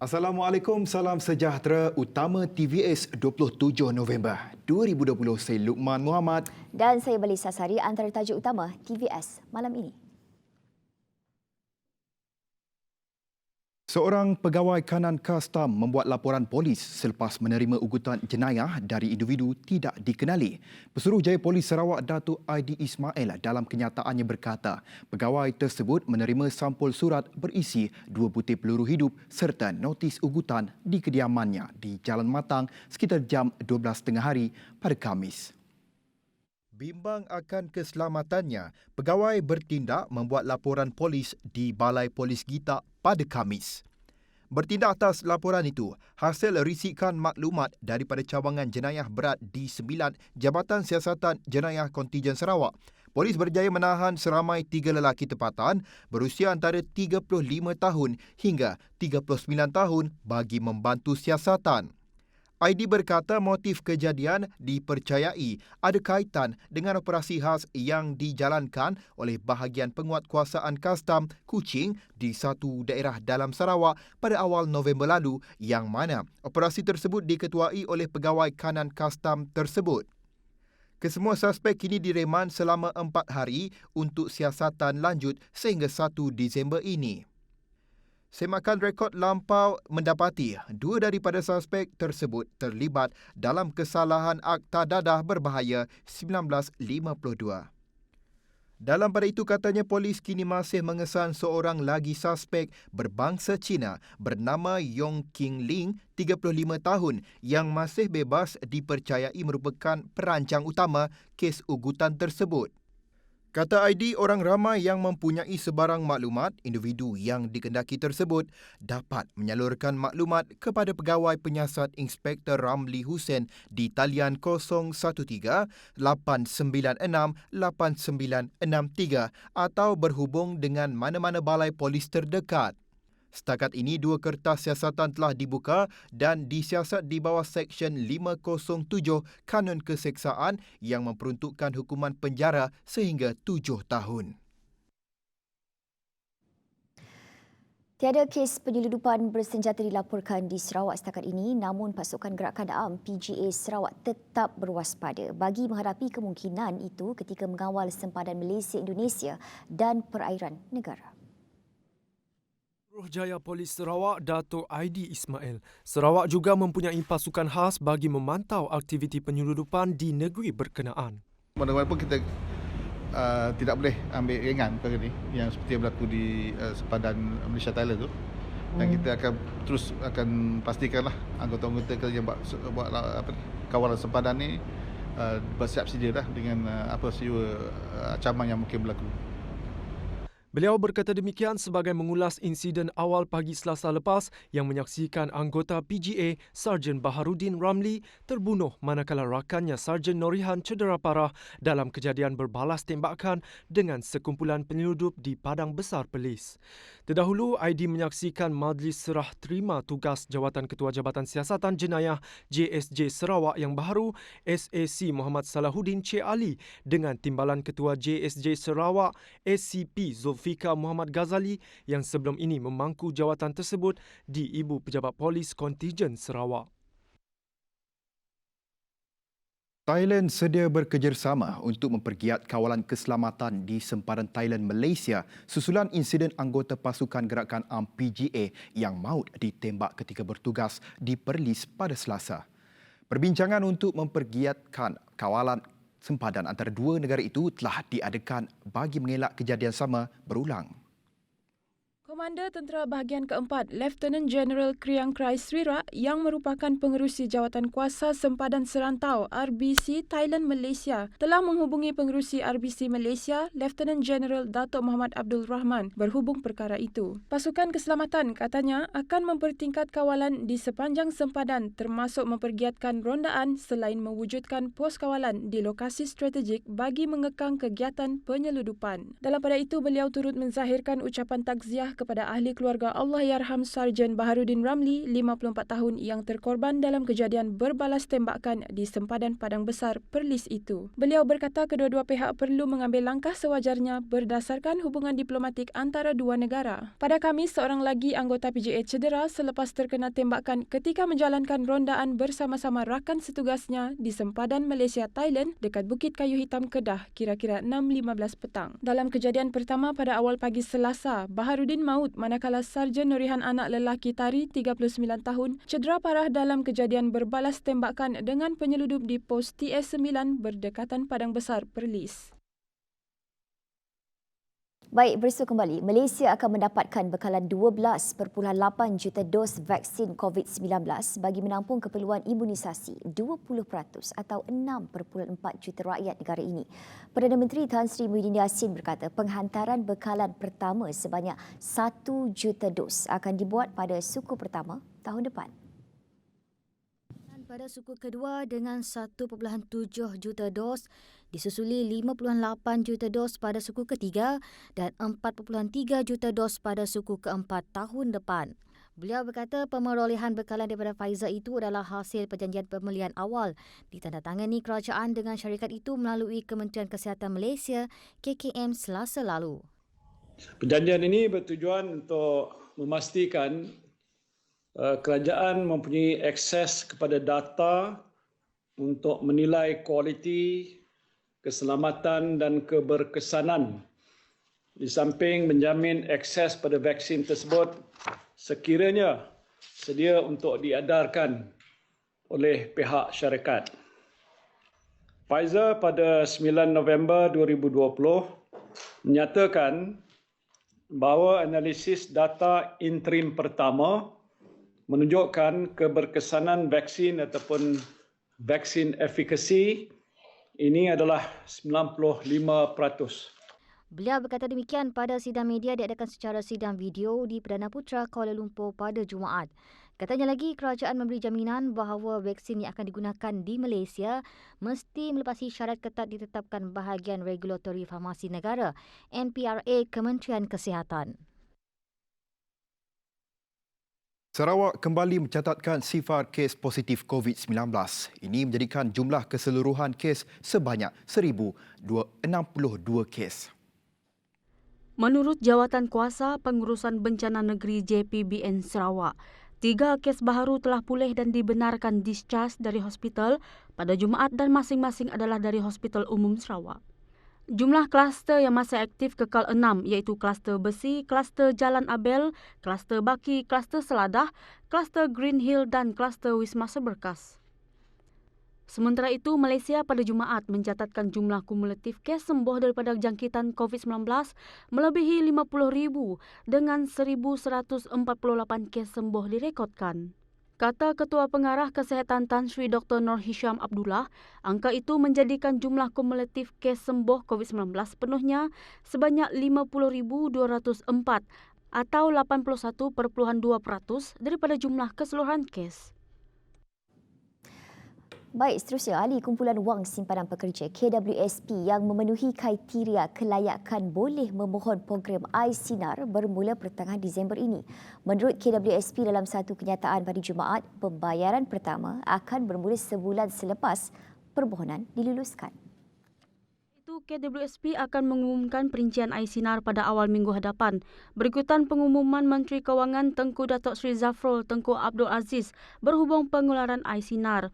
Assalamualaikum, salam sejahtera utama TVS 27 November 2020. Saya Luqman Muhammad dan saya Belisa Sari. Antara tajuk utama TVS malam ini. Seorang pegawai kanan kastam membuat laporan polis selepas menerima ugutan jenayah dari individu tidak dikenali. Pesuruhjaya Polis Sarawak Datuk Aidi Ismail dalam kenyataannya berkata, pegawai tersebut menerima sampul surat berisi 2 butir peluru hidup serta notis ugutan di kediamannya di Jalan Matang sekitar jam 12.30 hari pada Khamis. Bimbang akan keselamatannya, pegawai bertindak membuat laporan polis di Balai Polis Gitak pada Khamis. Bertindak atas laporan itu, hasil risikan maklumat daripada cawangan jenayah berat di 9 Jabatan Siasatan Jenayah Kontijen Sarawak, polis berjaya menahan seramai 3 lelaki tempatan berusia antara 35 tahun hingga 39 tahun bagi membantu siasatan. Aidi berkata motif kejadian dipercayai ada kaitan dengan operasi khas yang dijalankan oleh bahagian penguatkuasaan kastam Kuching di satu daerah dalam Sarawak pada awal November lalu yang mana operasi tersebut diketuai oleh pegawai kanan kastam tersebut. Kesemua suspek kini direman selama 4 hari untuk siasatan lanjut sehingga 1 Disember ini. Semakan rekod lampau mendapati 2 daripada suspek tersebut terlibat dalam kesalahan Akta Dadah Berbahaya 1952. Dalam pada itu katanya polis kini masih mengesan seorang lagi suspek berbangsa Cina bernama Yong King Ling, 35 tahun yang masih bebas dipercayai merupakan perancang utama kes ugutan tersebut. Kata Aidi, orang ramai yang mempunyai sebarang maklumat individu yang dikendaki tersebut dapat menyalurkan maklumat kepada pegawai penyiasat Inspektor Ramli Hussein di talian 013-896-8963 atau berhubung dengan mana-mana balai polis terdekat. Setakat ini 2 kertas siasatan telah dibuka dan disiasat di bawah Seksyen 507 Kanun Keseksaan yang memperuntukkan hukuman penjara sehingga 7 tahun. Tiada kes penyeludupan bersenjata dilaporkan di Sarawak setakat ini, namun pasukan gerakan am PGA Sarawak tetap berwaspada bagi menghadapi kemungkinan itu ketika mengawal sempadan Malaysia-Indonesia dan perairan negara. Pesuruhjaya Polis Sarawak Datuk Aidi Ismail, Sarawak juga mempunyai pasukan khas bagi memantau aktiviti penyeludupan di negeri berkenaan. Walaupun kita tidak boleh ambil ringan perkara ini yang seperti yang berlaku di sempadan Malaysia Thailand tu, dan kita akan pastikanlah anggota-anggota yang buat kawalan sempadan ni bersiap sedia dengan apa sewa ancaman yang mungkin berlaku. Beliau berkata demikian sebagai mengulas insiden awal pagi Selasa lepas yang menyaksikan anggota PGA Sarjan Baharudin Ramli terbunuh manakala rakannya Sarjan Norihan cedera parah dalam kejadian berbalas tembakan dengan sekumpulan penyeludup di Padang Besar Perlis. Terdahulu, Aidi menyaksikan majlis serah terima tugas Jawatan Ketua Jabatan Siasatan Jenayah JSJ Sarawak yang baru SAC Muhammad Salahuddin Cik Ali dengan timbalan Ketua JSJ Sarawak SCP Zulfika Muhammad Ghazali yang sebelum ini memangku jawatan tersebut di Ibu Pejabat Polis Kontijen Sarawak. Thailand sedia bekerjasama untuk mempergiat kawalan keselamatan di sempadan Thailand Malaysia susulan insiden anggota pasukan gerakan am PGA yang maut ditembak ketika bertugas di Perlis pada Selasa. Perbincangan untuk mempergiatkan kawalan sempadan antara 2 negara itu telah diadakan bagi mengelak kejadian sama berulang. Komander Tentera Bahagian Keempat, Lieutenant General Kriang Krai Srirak yang merupakan pengerusi Jawatan Kuasa Sempadan Serantau RBC Thailand Malaysia telah menghubungi pengerusi RBC Malaysia, Lieutenant General Datuk Muhammad Abdul Rahman berhubung perkara itu. Pasukan keselamatan katanya akan mempertingkat kawalan di sepanjang sempadan termasuk mempergiatkan rondaan selain mewujudkan pos kawalan di lokasi strategik bagi mengekang kegiatan penyeludupan. Dalam pada itu, beliau turut menzahirkan ucapan takziah kepada ahli keluarga Allahyarham Sarjan Baharudin Ramli, 54 tahun yang terkorban dalam kejadian berbalas tembakan di sempadan Padang Besar, Perlis itu. Beliau berkata kedua-dua pihak perlu mengambil langkah sewajarnya berdasarkan hubungan diplomatik antara dua negara. Pada Khamis, seorang lagi anggota PJA cedera selepas terkena tembakan ketika menjalankan rondaan bersama-sama rakan setugasnya di sempadan Malaysia, Thailand dekat Bukit Kayu Hitam, Kedah, kira-kira 6.15 petang. Dalam kejadian pertama pada awal pagi Selasa, Baharudin maut manakala Sarjan Nurihan anak lelaki Tari, 39 tahun, cedera parah dalam kejadian berbalas tembakan dengan penyeludup di pos TS9 berdekatan Padang Besar, Perlis. Baik, bersua kembali. Malaysia akan mendapatkan bekalan 12.8 juta dos vaksin COVID-19 bagi menampung keperluan imunisasi 20% atau 6.4 juta rakyat negara ini. Perdana Menteri Tan Sri Muhyiddin Yassin berkata penghantaran bekalan pertama sebanyak 1 juta dos akan dibuat pada suku pertama tahun depan. Pada suku kedua dengan 1.7 juta dos, disusuli 5.8 juta dos pada suku ketiga dan 4.3 juta dos pada suku keempat tahun depan. Beliau berkata pemerolehan bekalan daripada Pfizer itu adalah hasil perjanjian pembelian awal ditandatangani kerajaan dengan syarikat itu melalui Kementerian Kesihatan Malaysia KKM Selasa lalu. Perjanjian ini bertujuan untuk memastikan kerajaan mempunyai akses kepada data untuk menilai kualiti, keselamatan dan keberkesanan di samping menjamin akses pada vaksin tersebut sekiranya sedia untuk diedarkan oleh pihak syarikat. Pfizer pada 9 November 2020 menyatakan bahawa analisis data interim pertama menunjukkan keberkesanan vaksin ataupun vaksin efikasi ini adalah 95%. Beliau berkata demikian pada sidang media diadakan secara sidang video di Perdana Putra Kuala Lumpur pada Jumaat. Katanya lagi kerajaan memberi jaminan bahawa vaksin yang akan digunakan di Malaysia mesti melepasi syarat ketat ditetapkan bahagian Regulatori Farmasi Negara NPRA Kementerian Kesihatan. Sarawak kembali mencatatkan sifar kes positif COVID-19. Ini menjadikan jumlah keseluruhan kes sebanyak 1,062 kes. Menurut Jawatan Kuasa Pengurusan Bencana Negeri JPBN Sarawak, 3 kes baharu telah pulih dan dibenarkan discharge dari hospital pada Jumaat dan masing-masing adalah dari Hospital Umum Sarawak. Jumlah kluster yang masih aktif kekal 6 iaitu kluster Besi, kluster Jalan Abel, kluster Baki, kluster Seladah, kluster Green Hill dan kluster Wisma Seberkas. Sementara itu, Malaysia pada Jumaat mencatatkan jumlah kumulatif kes sembuh daripada jangkitan COVID-19 melebihi 50,000 dengan 1,148 kes sembuh direkodkan. Kata Ketua Pengarah Kesihatan Tan Sri Dr. Nur Hisham Abdullah, angka itu menjadikan jumlah kumulatif kes sembuh COVID-19 sepenuhnya sebanyak 50,204 atau 81.2% daripada jumlah keseluruhan kes. Baik, seterusnya, ahli kumpulan wang simpanan pekerja KWSP yang memenuhi kriteria kelayakan boleh memohon program iSinar bermula pertengahan Disember ini. Menurut KWSP dalam satu kenyataan pada Jumaat, pembayaran pertama akan bermula sebulan selepas permohonan diluluskan. Itu KWSP akan mengumumkan perincian iSinar pada awal minggu hadapan. Berikutan pengumuman Menteri Kewangan Tengku Datuk Seri Zafrul Tengku Abdul Aziz berhubung pengeluaran iSinar.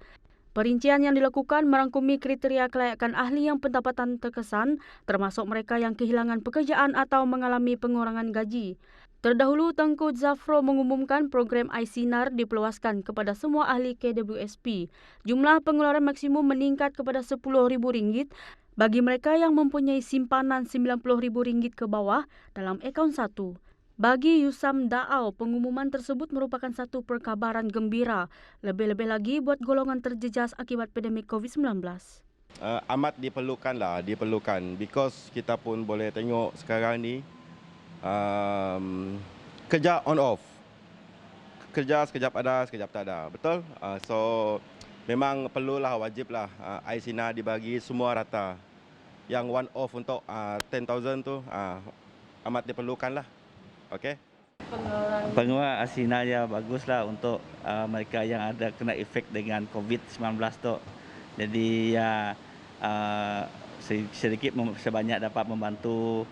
Perincian yang dilakukan merangkumi kriteria kelayakan ahli yang pendapatan terkesan, termasuk mereka yang kehilangan pekerjaan atau mengalami pengurangan gaji. Terdahulu, Tengku Zafrul mengumumkan program iSinar diperluaskan kepada semua ahli KWSP. Jumlah pengeluaran maksimum meningkat kepada RM10,000 bagi mereka yang mempunyai simpanan RM90,000 ke bawah dalam akaun satu. Bagi Yusam Daau, pengumuman tersebut merupakan satu perkabaran gembira. Lebih-lebih lagi buat golongan terjejas akibat pandemik COVID-19. Amat diperlukan because kita pun boleh tengok sekarang ni kerja on off. Kerja sekejap ada, sekejap tak ada. Betul? So memang perlulah, wajiblah iSinar dibagi semua rata. Yang one off untuk 10,000 tu amat diperlukanlah. Okey. Pengeluaran Asina ya baguslah untuk mereka yang ada kena efek dengan COVID-19 tu. Jadi ya sedikit sebanyak dapat membantu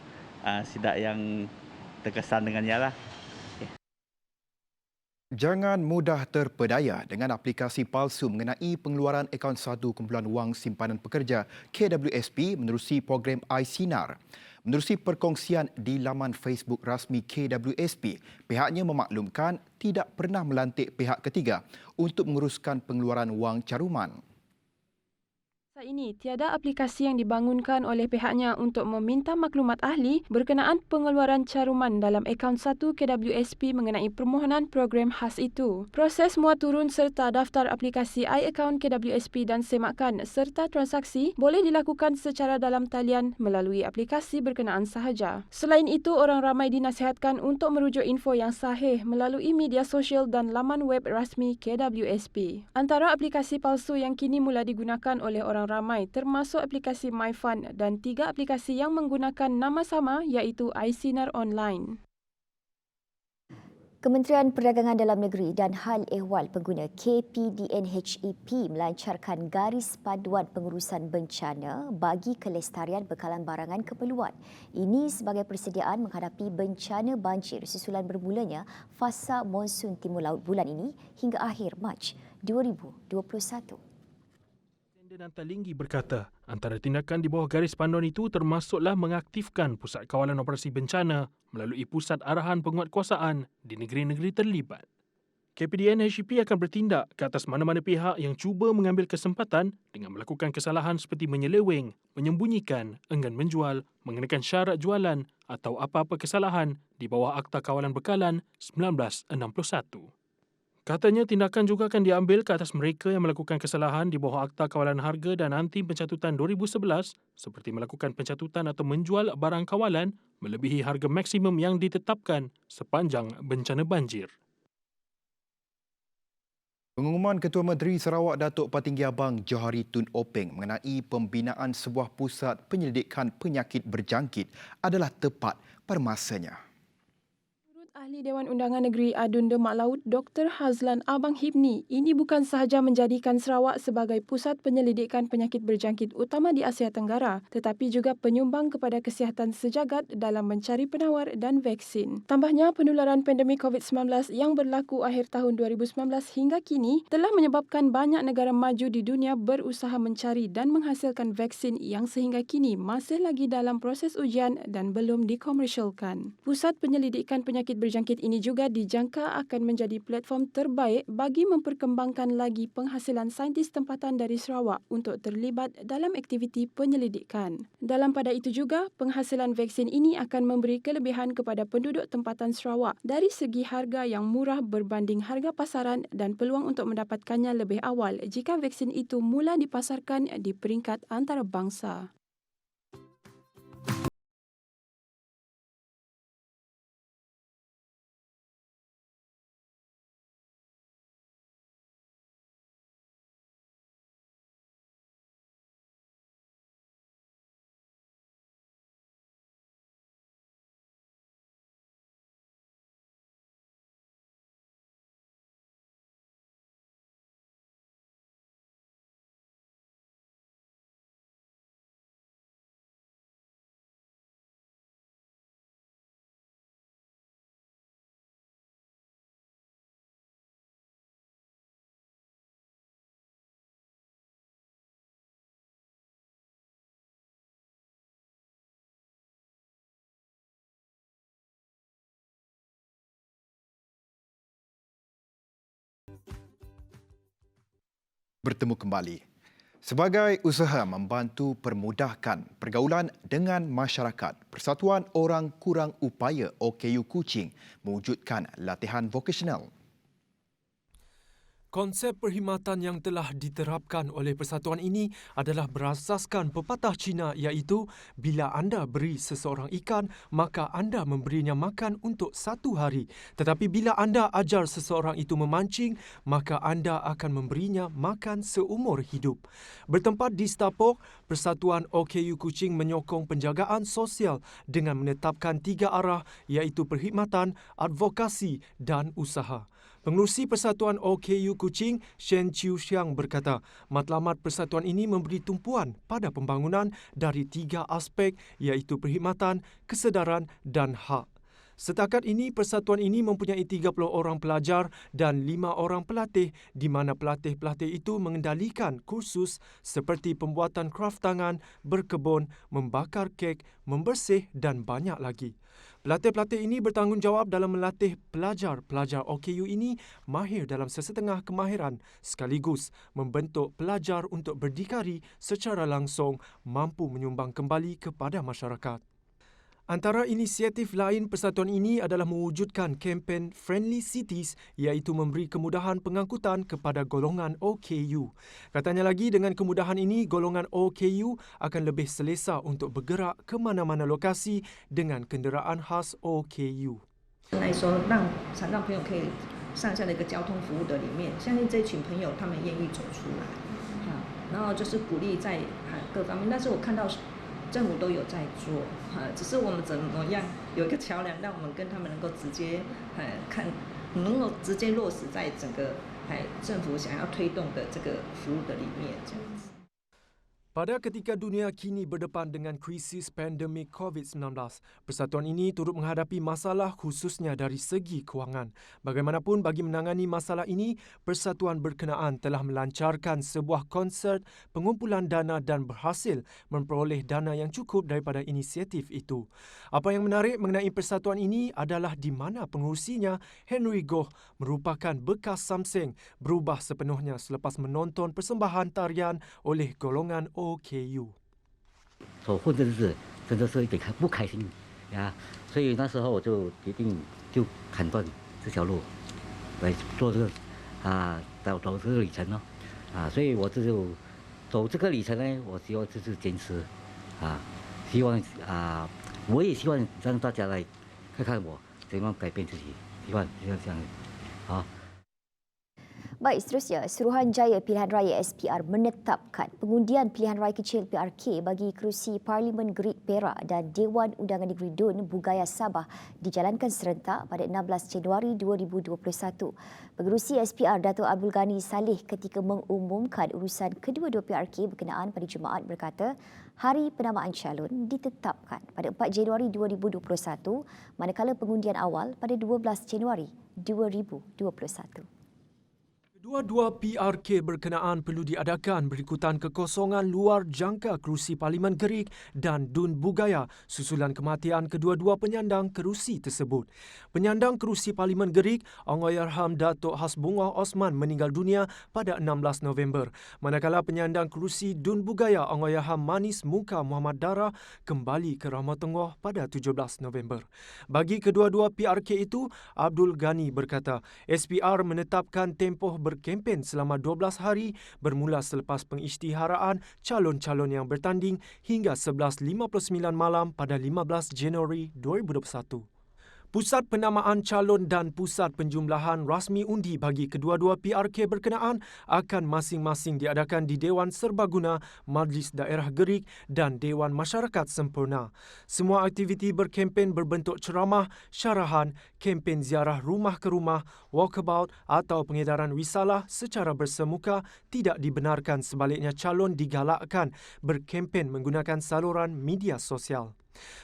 sidak yang terkesan dengannya lah. Jangan mudah terpedaya dengan aplikasi palsu mengenai pengeluaran akaun satu kumpulan wang simpanan pekerja KWSP menerusi program iSinar. Menerusi perkongsian di laman Facebook rasmi KWSP, pihaknya memaklumkan tidak pernah melantik pihak ketiga untuk menguruskan pengeluaran wang caruman. Saat ini, tiada aplikasi yang dibangunkan oleh pihaknya untuk meminta maklumat ahli berkenaan pengeluaran caruman dalam akaun satu KWSP mengenai permohonan program khas itu. Proses muat turun serta daftar aplikasi iAccount KWSP dan semakan serta transaksi boleh dilakukan secara dalam talian melalui aplikasi berkenaan sahaja. Selain itu, orang ramai dinasihatkan untuk merujuk info yang sahih melalui media sosial dan laman web rasmi KWSP. Antara aplikasi palsu yang kini mula digunakan oleh orang ramai termasuk aplikasi MyFund dan 3 aplikasi yang menggunakan nama sama iaitu iSinar Online. Kementerian Perdagangan Dalam Negeri dan Hal Ehwal Pengguna KPDNHEP melancarkan garis panduan pengurusan bencana bagi kelestarian bekalan barangan keperluan. Ini sebagai persediaan menghadapi bencana banjir susulan bermulanya fasa monsun timur laut bulan ini hingga akhir Mac 2021. Dan Talinggi berkata, antara tindakan di bawah garis panduan itu termasuklah mengaktifkan Pusat Kawalan Operasi Bencana melalui Pusat Arahan Penguatkuasaan di negeri-negeri terlibat. KPDNHEP akan bertindak ke atas mana-mana pihak yang cuba mengambil kesempatan dengan melakukan kesalahan seperti menyeleweng, menyembunyikan, enggan menjual, mengenakan syarat jualan atau apa-apa kesalahan di bawah Akta Kawalan Bekalan 1961. Katanya tindakan juga akan diambil ke atas mereka yang melakukan kesalahan di bawah Akta Kawalan Harga dan Anti Pencatutan 2011 seperti melakukan pencatutan atau menjual barang kawalan melebihi harga maksimum yang ditetapkan sepanjang bencana banjir. Pengumuman Ketua Menteri Sarawak Datuk Patinggi Abang Johari Tun Openg mengenai pembinaan sebuah pusat penyelidikan penyakit berjangkit adalah tepat pada masanya. Ahli Dewan Undangan Negeri Adun Demak Laut Dr. Hazlan Abang Hibni ini bukan sahaja menjadikan Sarawak sebagai pusat penyelidikan penyakit berjangkit utama di Asia Tenggara tetapi juga penyumbang kepada kesihatan sejagat dalam mencari penawar dan vaksin. Tambahnya, penularan pandemik COVID-19 yang berlaku akhir tahun 2019 hingga kini telah menyebabkan banyak negara maju di dunia berusaha mencari dan menghasilkan vaksin yang sehingga kini masih lagi dalam proses ujian dan belum dikomersialkan. Pusat penyelidikan penyakit berjangkit ini juga dijangka akan menjadi platform terbaik bagi memperkembangkan lagi penghasilan saintis tempatan dari Sarawak untuk terlibat dalam aktiviti penyelidikan. Dalam pada itu juga, penghasilan vaksin ini akan memberi kelebihan kepada penduduk tempatan Sarawak dari segi harga yang murah berbanding harga pasaran dan peluang untuk mendapatkannya lebih awal jika vaksin itu mula dipasarkan di peringkat antarabangsa. Bertemu kembali. Sebagai usaha membantu permudahkan pergaulan dengan masyarakat, Persatuan Orang Kurang Upaya OKU Kuching mewujudkan latihan vokasional. Konsep perkhidmatan yang telah diterapkan oleh persatuan ini adalah berasaskan pepatah Cina iaitu bila anda beri seseorang ikan, maka anda memberinya makan untuk 1 hari. Tetapi bila anda ajar seseorang itu memancing, maka anda akan memberinya makan seumur hidup. Bertempat di Stapok, Persatuan OKU Kuching menyokong penjagaan sosial dengan menetapkan 3 arah iaitu perkhidmatan, advokasi dan usaha. Pengerusi Persatuan OKU Kuching, Shen Chiu Xiang berkata, matlamat persatuan ini memberi tumpuan pada pembangunan dari 3 aspek iaitu perkhidmatan, kesedaran dan hak. Setakat ini, persatuan ini mempunyai 30 orang pelajar dan 5 orang pelatih di mana pelatih-pelatih itu mengendalikan kursus seperti pembuatan kraf tangan, berkebun, membakar kek, membersih dan banyak lagi. Pelatih-pelatih ini bertanggungjawab dalam melatih pelajar-pelajar OKU ini mahir dalam sesetengah kemahiran sekaligus membentuk pelajar untuk berdikari secara langsung mampu menyumbang kembali kepada masyarakat. Antara inisiatif lain persatuan ini adalah mewujudkan kempen Friendly Cities iaitu memberi kemudahan pengangkutan kepada golongan OKU. Katanya lagi dengan kemudahan ini, golongan OKU akan lebih selesa untuk bergerak ke mana-mana lokasi dengan kenderaan khas OKU. 来说，让残障朋友可以上下的一个交通服务的里面，相信这群朋友他们愿意走出来，然后就是鼓励在各方面。但是我看到政府都有在做，只是我们怎么样有一个桥梁，让我们跟他们能够直接能够直接落实在整个政府想要推动的这个服务的里面，这样子。 Pada ketika dunia kini berdepan dengan krisis pandemik COVID-19, persatuan ini turut menghadapi masalah khususnya dari segi kewangan. Bagaimanapun bagi menangani masalah ini, persatuan berkenaan telah melancarkan sebuah konsert pengumpulan dana dan berhasil memperoleh dana yang cukup daripada inisiatif itu. Apa yang menarik mengenai persatuan ini adalah di mana pengurusinya, Henry Goh, merupakan bekas Samseng, berubah sepenuhnya selepas menonton persembahan tarian oleh golongan OKU. 所混的日子真的是一点不开心呀，所以那时候我就决定就砍断这条路，来做这个走这个里程咯，所以我这就走这个里程呢，我希望就是坚持希望我也希望让大家来看看我怎样改变自己，希望就这样Baik, seterusnya, Suruhanjaya Pilihan Raya SPR menetapkan pengundian pilihan raya kecil PRK bagi kerusi Parlimen Gerik Perak dan Dewan Undangan Negeri Dun Bugaya Sabah dijalankan serentak pada 16 Januari 2021. Pengerusi SPR Dato' Abdul Ghani Saleh ketika mengumumkan urusan kedua-dua PRK berkenaan pada Jumaat berkata, hari penamaan calon ditetapkan pada 4 Januari 2021 manakala pengundian awal pada 12 Januari 2021. Dua-dua PRK berkenaan perlu diadakan berikutan kekosongan luar jangka kerusi Parlimen Gerik dan Dun Bugaya susulan kematian kedua-dua penyandang kerusi tersebut. Penyandang kerusi Parlimen Gerik, Allahyarham Datuk Hasbullah Osman meninggal dunia pada 16 November. Manakala penyandang kerusi Dun Bugaya, Allahyarham Manis Muka Muhammad Dara kembali ke Rahmatullah pada 17 November. Bagi kedua-dua PRK itu, Abdul Ghani berkata, SPR menetapkan tempoh berkempen selama 12 hari bermula selepas pengisytiharaan calon-calon yang bertanding hingga 11.59 malam pada 15 Januari 2021. Pusat penamaan calon dan pusat penjumlahan rasmi undi bagi kedua-dua PRK berkenaan akan masing-masing diadakan di Dewan Serbaguna, Majlis Daerah Gerik dan Dewan Masyarakat Sempurna. Semua aktiviti berkempen berbentuk ceramah, syarahan, kempen ziarah rumah ke rumah, walkabout atau pengedaran risalah secara bersemuka tidak dibenarkan, sebaliknya calon digalakkan berkempen menggunakan saluran media sosial.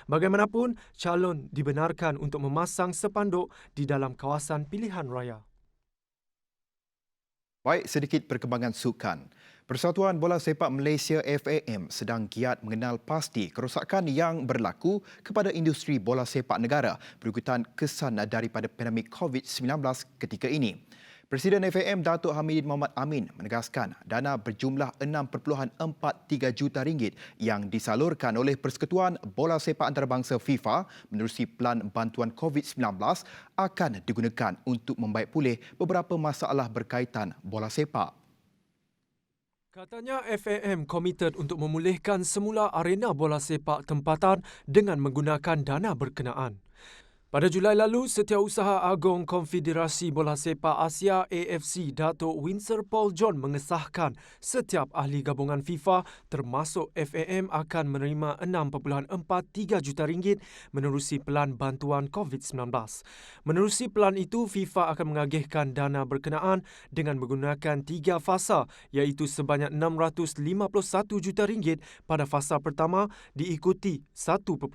Bagaimanapun, calon dibenarkan untuk memasang sepanduk di dalam kawasan pilihan raya. Baik, sedikit perkembangan sukan. Persatuan Bola Sepak Malaysia FAM sedang giat mengenal pasti kerosakan yang berlaku kepada industri bola sepak negara berikutan kesan daripada pandemik COVID-19 ketika ini. Presiden FAM Datuk Hamidin Mohamad Amin menegaskan dana berjumlah 6.43 juta ringgit yang disalurkan oleh Persekutuan Bola Sepak Antarabangsa FIFA menerusi Pelan Bantuan COVID-19 akan digunakan untuk membaik pulih beberapa masalah berkaitan bola sepak. Katanya FAM komited untuk memulihkan semula arena bola sepak tempatan dengan menggunakan dana berkenaan. Pada Julai lalu, Setiausaha Agong Konfederasi Bola Sepak Asia AFC Datuk Winsor Paul John mengesahkan setiap ahli gabungan FIFA termasuk FAM akan menerima 6.43 juta ringgit menerusi Pelan Bantuan COVID-19. Menerusi pelan itu, FIFA akan mengagihkan dana berkenaan dengan menggunakan 3 fasa iaitu sebanyak 651 juta ringgit pada fasa pertama diikuti 1.9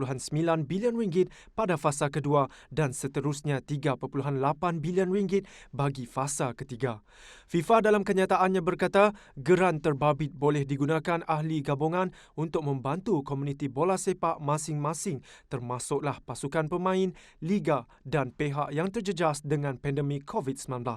bilion ringgit pada fasa kedua dan seterusnya 3.8 bilion ringgit bagi fasa ketiga. FIFA dalam kenyataannya berkata, geran terbabit boleh digunakan ahli gabungan untuk membantu komuniti bola sepak masing-masing termasuklah pasukan pemain, liga dan pihak yang terjejas dengan pandemik COVID-19.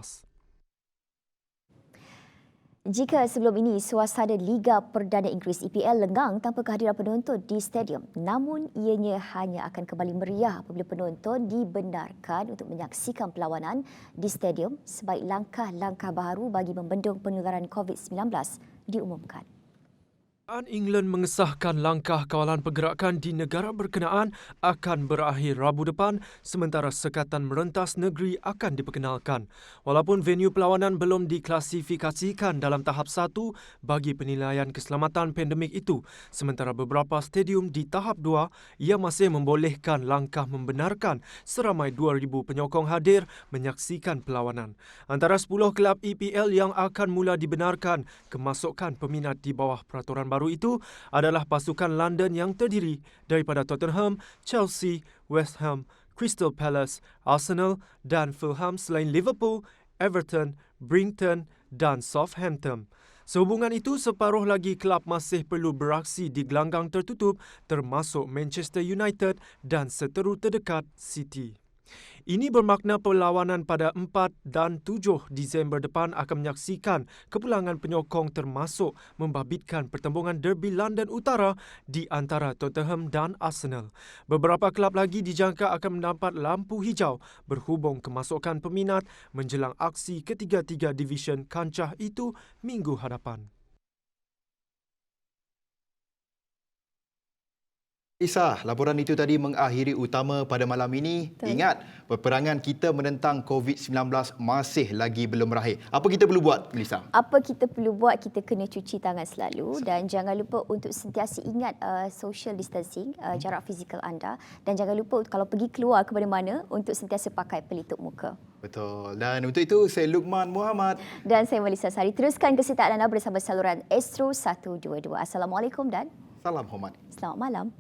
Jika sebelum ini suasana Liga Perdana Inggeris EPL lengang tanpa kehadiran penonton di stadium, namun ianya hanya akan kembali meriah apabila penonton dibenarkan untuk menyaksikan perlawanan di stadium sebaik langkah-langkah baharu bagi membendung penularan COVID-19 diumumkan. England mengesahkan langkah kawalan pergerakan di negara berkenaan akan berakhir Rabu depan sementara sekatan merentas negeri akan diperkenalkan. Walaupun venue perlawanan belum diklasifikasikan dalam tahap 1 bagi penilaian keselamatan pandemik itu, sementara beberapa stadium di tahap 2 ia masih membolehkan langkah membenarkan seramai 2,000 penyokong hadir menyaksikan perlawanan. Antara 10 kelab EPL yang akan mula dibenarkan kemasukan peminat di bawah peraturan baru itu adalah pasukan London yang terdiri daripada Tottenham, Chelsea, West Ham, Crystal Palace, Arsenal dan Fulham selain Liverpool, Everton, Brighton dan Southampton. Sehubungan itu, separuh lagi kelab masih perlu beraksi di gelanggang tertutup termasuk Manchester United dan seteru terdekat City. Ini bermakna perlawanan pada 4 dan 7 Disember depan akan menyaksikan kepulangan penyokong termasuk membabitkan pertembungan derby London Utara di antara Tottenham dan Arsenal. Beberapa kelab lagi dijangka akan mendapat lampu hijau berhubung kemasukan peminat menjelang aksi ketiga-tiga division kancah itu minggu hadapan. Isah, laporan itu tadi mengakhiri utama pada malam ini. Betul. Ingat, peperangan kita menentang COVID-19 masih lagi belum berakhir. Apa kita perlu buat, Melissa? Apa kita perlu buat? Kita kena cuci tangan selalu dan jangan lupa untuk sentiasa ingat social distancing, jarak fizikal anda, dan jangan lupa kalau pergi keluar ke mana-mana untuk sentiasa pakai pelitup muka. Betul. Dan untuk itu, saya Luqman Muhammad. Dan saya Melissa Sari. Teruskan kesertaan anda bersama saluran Astro 122. Assalamualaikum dan salam hormat. selamat malam.